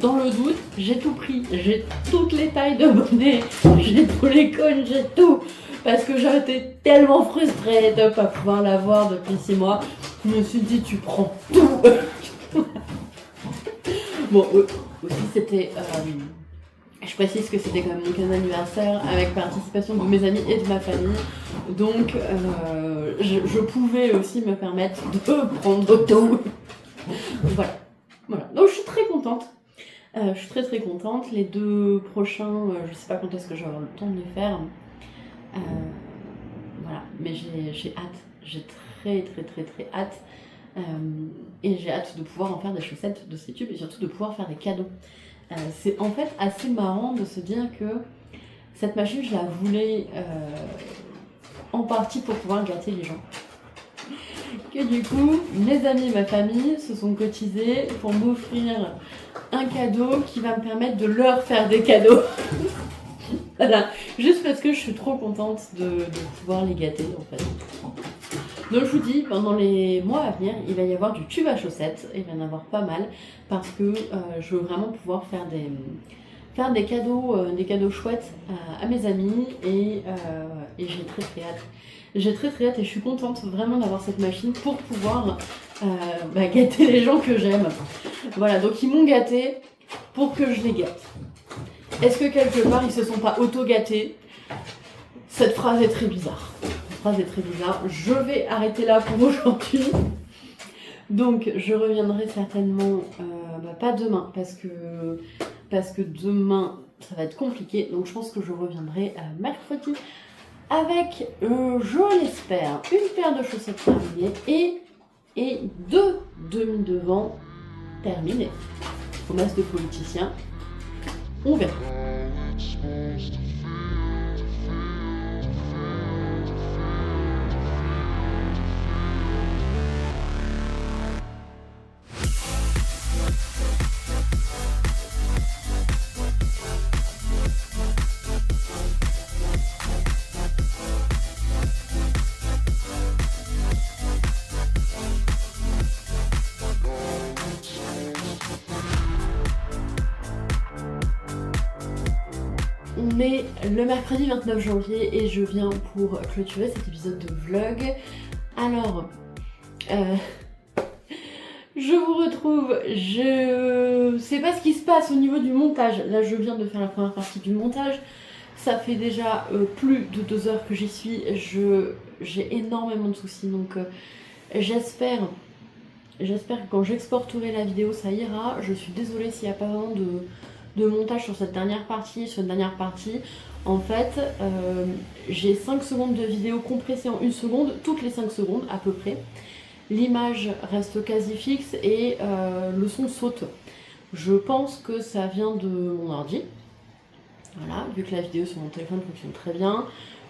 Dans le doute, j'ai tout pris. J'ai toutes les tailles de bonnet, j'ai tous les cônes, j'ai tout. Parce que j'ai été tellement frustrée de ne pas pouvoir l'avoir depuis 6 mois. Je me suis dit, tu prends tout. Bon, aussi c'était... je précise que c'était quand même mon 15e anniversaire avec participation de mes amis et de ma famille. Donc, je pouvais aussi me permettre de prendre tout. Voilà. Donc, je suis très contente. Je suis très contente. Les 2 prochains, je sais pas quand est-ce que j'aurai le temps de les faire. Voilà, mais j'ai hâte, j'ai très hâte. Et j'ai hâte de pouvoir en faire des chaussettes de ces tubes et surtout de pouvoir faire des cadeaux. C'est en fait assez marrant de se dire que cette machine, je la voulais en partie pour pouvoir gâter les gens. Que du coup, mes amis et ma famille se sont cotisés pour m'offrir un cadeau qui va me permettre de leur faire des cadeaux. Voilà, juste parce que je suis trop contente de pouvoir les gâter en fait. Donc je vous dis, pendant les mois à venir, il va y avoir du tube à chaussettes, il va y en avoir pas mal, parce que je veux vraiment pouvoir faire des cadeaux chouettes à mes amis et j'ai très hâte. J'ai très hâte et je suis contente vraiment d'avoir cette machine pour pouvoir gâter les gens que j'aime. Voilà, donc ils m'ont gâté pour que je les gâte. Est-ce que quelque part ils se sont pas auto-gâtés? Cette phrase est très bizarre. Je vais arrêter là pour aujourd'hui. Donc je reviendrai certainement pas demain parce que demain ça va être compliqué. Donc je pense que je reviendrai mercredi avec, je l'espère, une paire de chaussettes terminées et 2 demi-devants terminés. Promesse de politicien. On verra. On est le mercredi 29 janvier et je viens pour clôturer cet épisode de vlog. Alors, je vous retrouve, je sais pas ce qui se passe au niveau du montage. Là je viens de faire la première partie du montage. Ça fait déjà plus de 2 heures que j'y suis. J'ai énormément de soucis donc j'espère que quand j'exporterai la vidéo ça ira. Je suis désolée s'il n'y a pas vraiment de montage sur cette dernière partie. En fait, j'ai 5 secondes de vidéo compressée en 1 seconde, toutes les 5 secondes à peu près. L'image reste quasi fixe et le son saute. Je pense que ça vient de mon ordi. Voilà, vu que la vidéo sur mon téléphone fonctionne très bien.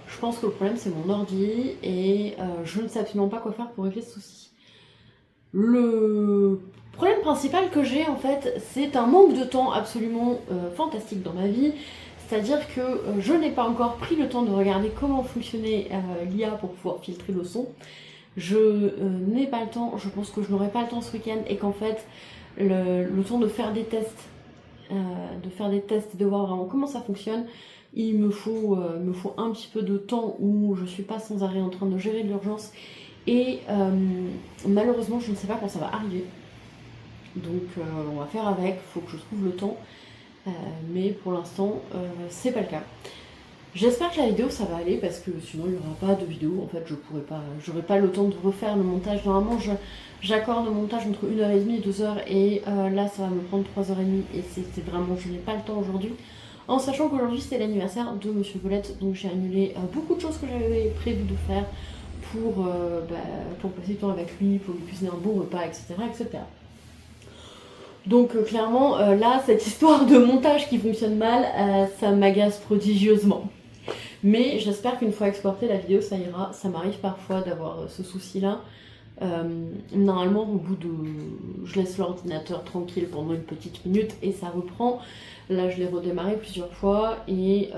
Je pense que le problème c'est mon ordi et je ne sais absolument pas quoi faire pour régler ce souci. Le problème principal que j'ai en fait, c'est un manque de temps absolument fantastique dans ma vie. C'est-à-dire que je n'ai pas encore pris le temps de regarder comment fonctionnait l'IA pour pouvoir filtrer le son. Je n'ai pas le temps, je pense que je n'aurai pas le temps ce week-end et qu'en fait, le temps de faire des tests, et de voir vraiment comment ça fonctionne, il me faut un petit peu de temps où je suis pas sans arrêt en train de gérer de l'urgence et malheureusement je ne sais pas quand ça va arriver. Donc on va faire avec, il faut que je trouve le temps, mais pour l'instant c'est pas le cas. J'espère que la vidéo ça va aller parce que sinon il n'y aura pas de vidéo. En fait, j'aurai pas le temps de refaire le montage. Normalement, j'accorde le montage entre 1h30 et 2h et là ça va me prendre 3h30 et c'est vraiment, je n'ai pas le temps aujourd'hui. En sachant qu'aujourd'hui c'est l'anniversaire de Monsieur Belette, donc j'ai annulé beaucoup de choses que j'avais prévu de faire pour passer du temps avec lui, pour lui cuisiner un bon repas, etc. etc. Donc clairement, là, cette histoire de montage qui fonctionne mal, ça m'agace prodigieusement. Mais j'espère qu'une fois exportée la vidéo, ça ira. Ça m'arrive parfois d'avoir ce souci-là. Normalement, au bout de... Je laisse l'ordinateur tranquille pendant une petite minute et ça reprend. Là, je l'ai redémarré plusieurs fois et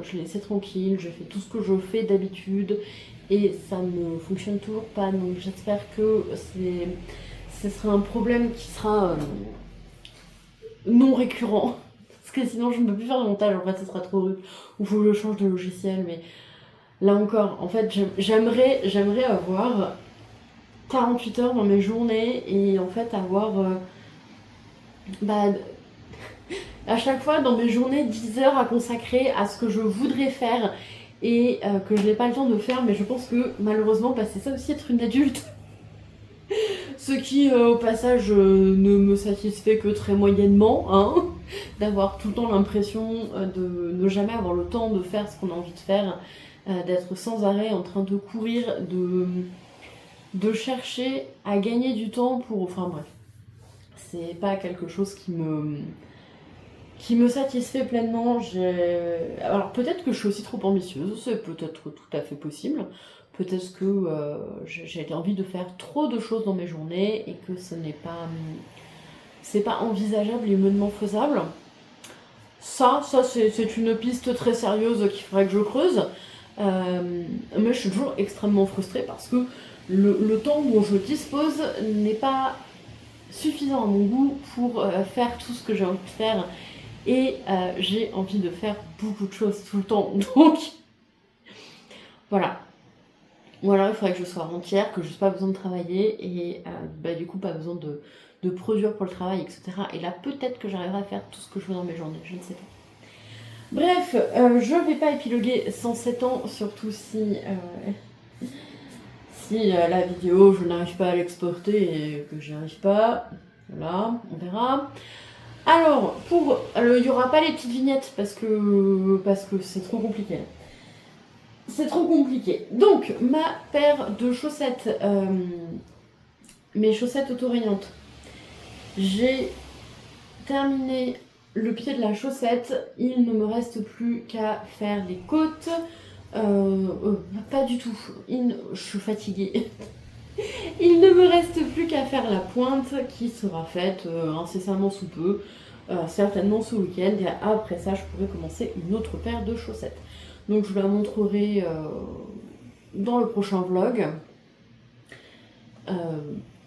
je l'ai laissé tranquille. Je fais tout ce que je fais d'habitude et ça ne fonctionne toujours pas. Donc j'espère que ce sera un problème qui sera non récurrent. Parce que sinon je ne peux plus faire de montage, en fait ce sera trop rude. Ou faut que je change de logiciel, mais là encore, en fait j'aimerais avoir 48 heures dans mes journées et en fait avoir à chaque fois dans mes journées 10 heures à consacrer à ce que je voudrais faire et que je n'ai pas le temps de faire, mais je pense que malheureusement c'est ça aussi être une adulte. Ce qui au passage ne me satisfait que très moyennement, hein, d'avoir tout le temps l'impression de ne jamais avoir le temps de faire ce qu'on a envie de faire, d'être sans arrêt en train de courir, de chercher à gagner du temps pour... Enfin bref, c'est pas quelque chose qui me satisfait pleinement. Alors peut-être que je suis aussi trop ambitieuse, c'est peut-être tout à fait possible. Peut-être que j'ai envie de faire trop de choses dans mes journées et que c'est pas envisageable et humainement faisable. Ça c'est une piste très sérieuse qu'il faudrait que je creuse. Mais je suis toujours extrêmement frustrée parce que le temps dont je dispose n'est pas suffisant à mon goût pour faire tout ce que j'ai envie de faire. Et j'ai envie de faire beaucoup de choses tout le temps. Donc voilà. Ou alors il faudrait que je sois rentière, que je n'ai pas besoin de travailler et du coup pas besoin de produire pour le travail, etc. Et là peut-être que j'arriverai à faire tout ce que je veux dans mes journées, je ne sais pas. Bref, je ne vais pas épiloguer 107 ans, surtout si la vidéo je n'arrive pas à l'exporter et que j'y arrive pas. Voilà, on verra. Alors, il n'y aura pas les petites vignettes parce que c'est trop compliqué. C'est trop compliqué. Donc, ma paire de chaussettes, mes chaussettes autorayantes. J'ai terminé le pied de la chaussette. Il ne me reste plus qu'à faire les côtes. Pas du tout. Je suis fatiguée. Il ne me reste plus qu'à faire la pointe qui sera faite incessamment sous peu. Certainement ce week-end. Et après ça, je pourrai commencer une autre paire de chaussettes. Donc je vous la montrerai dans le prochain vlog.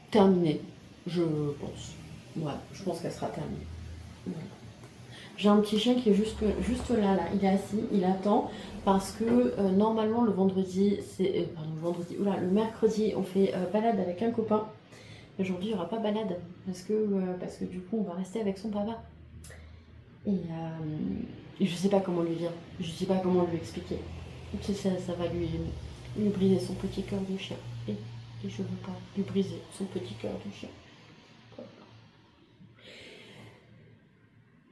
Terminée, je pense. Ouais, je pense qu'elle sera terminée. Voilà. J'ai un petit chien qui est juste là, il est assis, il attend. Parce que normalement le vendredi, le mercredi, on fait balade avec un copain. Aujourd'hui, il n'y aura pas balade. Parce que du coup, on va rester avec son papa. Et je sais pas comment lui dire, je sais pas comment lui expliquer. Ça va lui briser son petit cœur de chien. Et je veux pas lui briser son petit cœur de chien.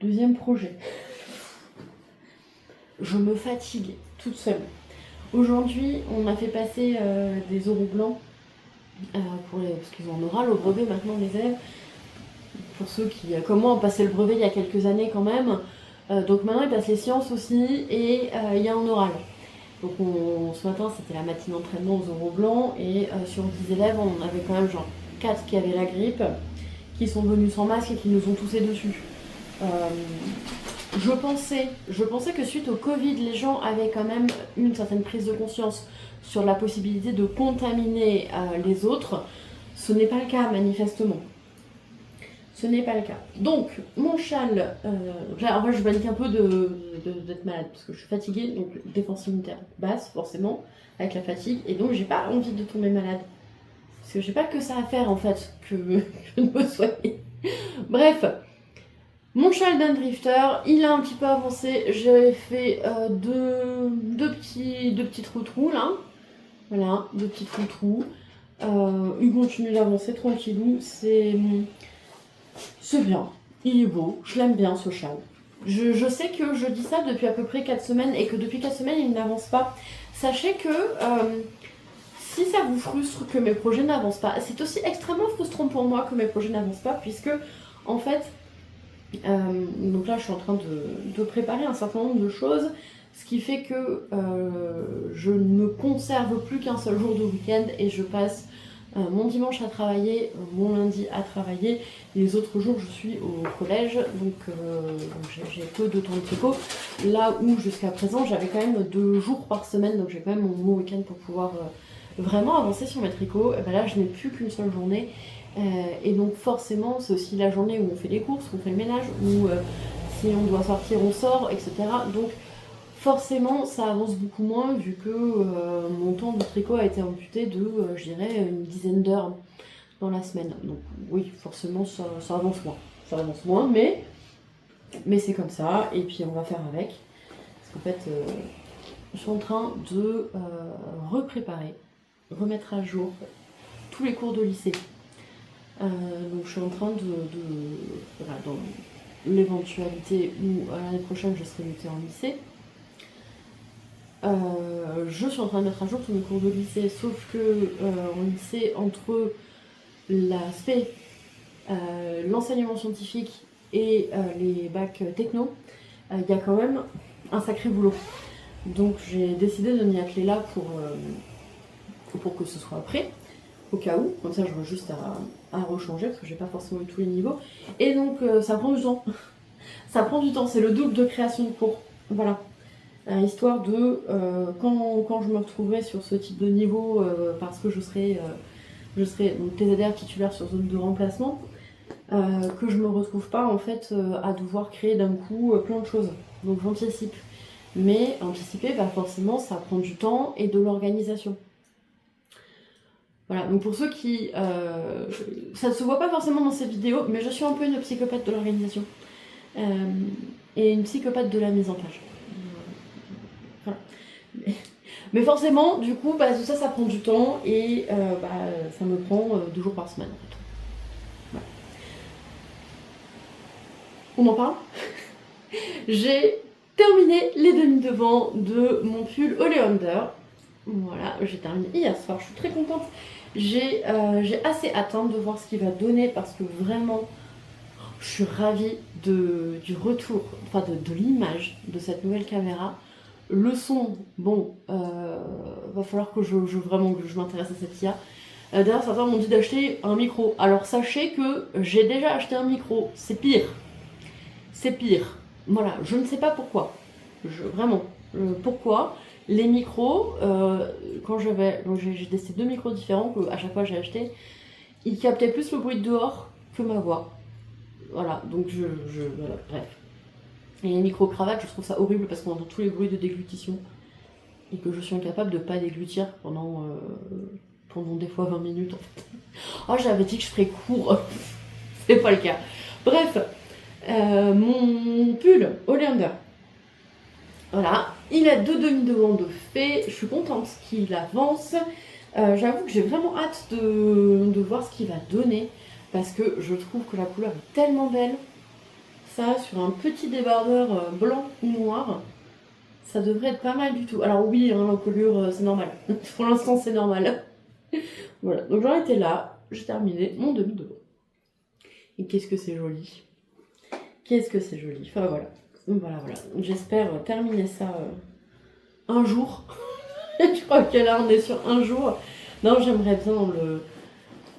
Deuxième projet. Je me fatigue toute seule. Aujourd'hui, on a fait passer des oraux blancs parce qu'ils ont un oral au brevet maintenant, les élèves. Pour ceux qui, comme moi, ont passé le brevet il y a quelques années quand même. Donc maintenant, ils passent les sciences aussi et il y a un oral. Donc ce matin, c'était la matinée d'entraînement aux oraux blancs et sur 10 élèves, on avait quand même genre 4 qui avaient la grippe, qui sont venus sans masque et qui nous ont toussé dessus. Je pensais que suite au Covid, les gens avaient quand même une certaine prise de conscience sur la possibilité de contaminer les autres. Ce n'est pas le cas, manifestement. Ce n'est pas le cas. Donc, mon châle, là, en vrai, je panique un peu d'être malade parce que je suis fatiguée, donc défense immunitaire basse, forcément, avec la fatigue, et donc j'ai pas envie de tomber malade. Parce que j'ai pas que ça à faire, en fait, que de me soigner. Bref, Mon châle d'un drifter, il a un petit peu avancé. J'ai fait deux petits trous là. Voilà, deux petits trous. Il continue d'avancer tranquillou. C'est bien. Il est beau. Je l'aime bien ce châle. Je sais que je dis ça depuis à peu près 4 semaines et que depuis 4 semaines il n'avance pas. Sachez que si ça vous frustre que mes projets n'avancent pas, c'est aussi extrêmement frustrant pour moi que mes projets n'avancent pas, puisque en fait, donc là je suis en train de préparer un certain nombre de choses, ce qui fait que je ne me conserve plus qu'un seul jour de week-end et je passe mon dimanche à travailler, mon lundi à travailler, les autres jours je suis au collège, donc j'ai peu de temps de tricot, là où jusqu'à présent j'avais quand même 2 jours par semaine, donc j'ai quand même mon week-end pour pouvoir vraiment avancer sur mes tricots. Et ben là je n'ai plus qu'une seule journée, et donc forcément c'est aussi la journée où on fait les courses, où on fait le ménage, où si on doit sortir on sort, etc. Donc forcément, ça avance beaucoup moins vu que mon temps de tricot a été amputé de, je dirais, une dizaine d'heures dans la semaine. Donc oui, forcément, ça avance moins. Ça avance moins, mais c'est comme ça. Et puis on va faire avec. Parce qu'en fait, je suis en train de repréparer, remettre à jour tous les cours de lycée. Donc je suis en train voilà, dans l'éventualité où l'année prochaine je serai mutée en lycée. Je suis en train de mettre à jour tous mes cours de lycée, sauf que en lycée, entre l'aspect, l'enseignement scientifique et les bacs techno, il y a quand même un sacré boulot. Donc j'ai décidé de m'y atteler là pour que ce soit prêt, au cas où, comme ça j'aurai juste à rechanger, parce que j'ai pas forcément eu tous les niveaux. Et donc ça prend du temps. Ça prend du temps, c'est le double de création de cours. Voilà. Histoire de, quand je me retrouverai sur ce type de niveau, parce que je serai donc TZR titulaire sur zone de remplacement, que je me retrouve pas en fait à devoir créer d'un coup plein de choses. Donc j'anticipe. Mais anticiper, bah forcément, ça prend du temps et de l'organisation. Voilà, donc pour ceux qui... ça ne se voit pas forcément dans ces vidéos, mais je suis un peu une psychopathe de l'organisation. Et une psychopathe de la mise en page. Voilà. Mais forcément, du coup, bah, tout ça, ça prend du temps et ça me prend 2 jours par semaine en fait. Voilà. On en parle. J'ai terminé les demi-devants de mon pull Oleander. Voilà, j'ai terminé hier soir, je suis très contente. J'ai assez hâte de voir ce qu'il va donner parce que vraiment, je suis ravie du retour, enfin de l'image de cette nouvelle caméra. Le son, bon, va falloir que vraiment que je m'intéresse à cette IA. D'ailleurs, certains m'ont dit d'acheter un micro. Alors sachez que j'ai déjà acheté un micro, c'est pire. C'est pire. Voilà, je ne sais pas pourquoi. Vraiment, pourquoi les micros, quand j'ai testé 2 micros différents que à chaque fois j'ai acheté, ils captaient plus le bruit de dehors que ma voix. Voilà, donc voilà, bref. Et les micro-cravates, je trouve ça horrible parce qu'on entend tous les bruits de déglutition et que je suis incapable de pas déglutir pendant des fois 20 minutes en fait. Oh, j'avais dit que je ferais court, c'est pas le cas. Bref, mon pull Oleander. Voilà, il a 2 demi-devants de fait, je suis contente qu'il avance. J'avoue que j'ai vraiment hâte de voir ce qu'il va donner parce que je trouve que la couleur est tellement belle. Ça, sur un petit débardeur blanc ou noir, ça devrait être pas mal du tout. Alors oui, hein, l'encolure, c'est normal. Pour l'instant, c'est normal. Voilà, donc j'en étais là, j'ai terminé mon demi-devant. Et qu'est-ce que c'est joli. Qu'est-ce que c'est joli. Enfin voilà. Voilà. J'espère terminer ça un jour. Je crois que là, on est sur un jour. Non, j'aimerais bien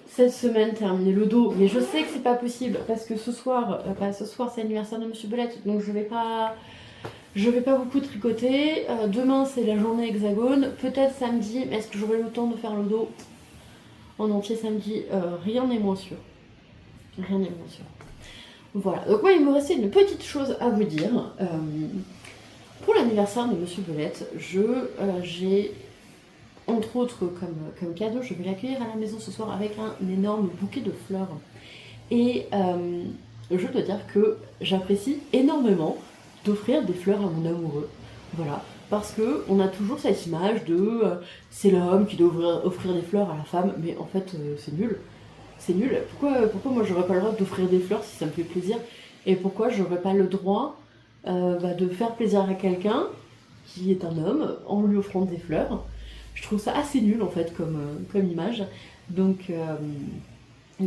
cette semaine terminer le dos, mais je sais que c'est pas possible parce que ce soir c'est l'anniversaire de Monsieur Belette, donc je vais pas beaucoup tricoter. Demain c'est la journée hexagone, peut-être samedi, mais est-ce que j'aurai le temps de faire le dos en entier samedi? Rien n'est moins sûr. Rien n'est moins sûr. Voilà, donc moi il me restait une petite chose à vous dire. Pour l'anniversaire de Monsieur Belette, j'ai entre autres, comme cadeau, je vais l'accueillir à la maison ce soir avec un énorme bouquet de fleurs. Et je dois dire que j'apprécie énormément d'offrir des fleurs à mon amoureux. Voilà. Parce que on a toujours cette image de c'est l'homme qui doit offrir des fleurs à la femme, mais en fait c'est nul. C'est nul. Pourquoi moi j'aurais pas le droit d'offrir des fleurs si ça me fait plaisir? Et pourquoi j'aurais pas le droit de faire plaisir à quelqu'un qui est un homme en lui offrant des fleurs? Je trouve ça assez nul en fait comme image. Donc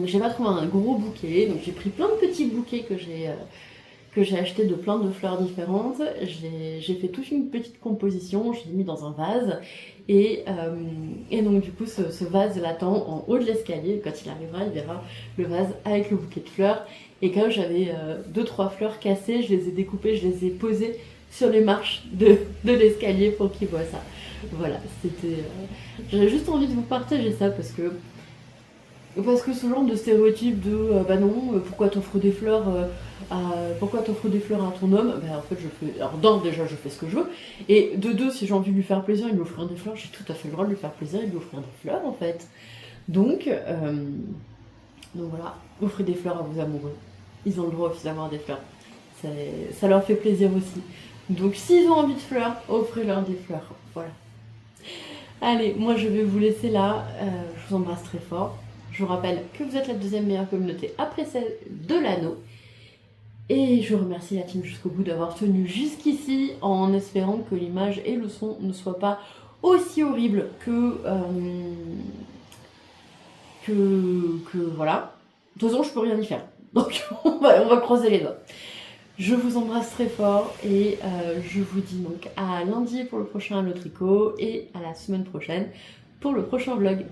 j'ai pas trouvé un gros bouquet, donc j'ai pris plein de petits bouquets que j'ai acheté de plein de fleurs différentes. J'ai fait toute une petite composition, je l'ai mis dans un vase. Et donc du coup ce vase l'attend en haut de l'escalier. Quand il arrivera, il verra le vase avec le bouquet de fleurs. Et comme j'avais 2-3 fleurs cassées, je les ai découpées, je les ai posées sur les marches de l'escalier pour qu'il voit ça. Voilà, c'était... j'avais juste envie de vous partager ça parce que ce genre de stéréotype de bah non, pourquoi t'offres des fleurs à ton homme? Bah en fait je fais. Alors d'un, déjà je fais ce que je veux. Et de deux, si j'ai envie de lui faire plaisir et de lui offrir des fleurs, j'ai tout à fait le droit de lui faire plaisir et de lui offrir des fleurs en fait. Donc, donc voilà, offrez des fleurs à vos amoureux. Ils ont le droit aussi d'avoir des fleurs. Ça leur fait plaisir aussi. Donc s'ils ont envie de fleurs, offrez-leur des fleurs. Voilà. Allez, moi je vais vous laisser là. Je vous embrasse très fort. Je vous rappelle que vous êtes la deuxième meilleure communauté après celle de l'anneau. Et je remercie la team jusqu'au bout d'avoir tenu jusqu'ici en espérant que l'image et le son ne soient pas aussi horribles que voilà. De toute façon, je peux rien y faire. Donc on va croiser les doigts. Je vous embrasse très fort et je vous dis donc à lundi pour le prochain Allo Tricot et à la semaine prochaine pour le prochain vlog.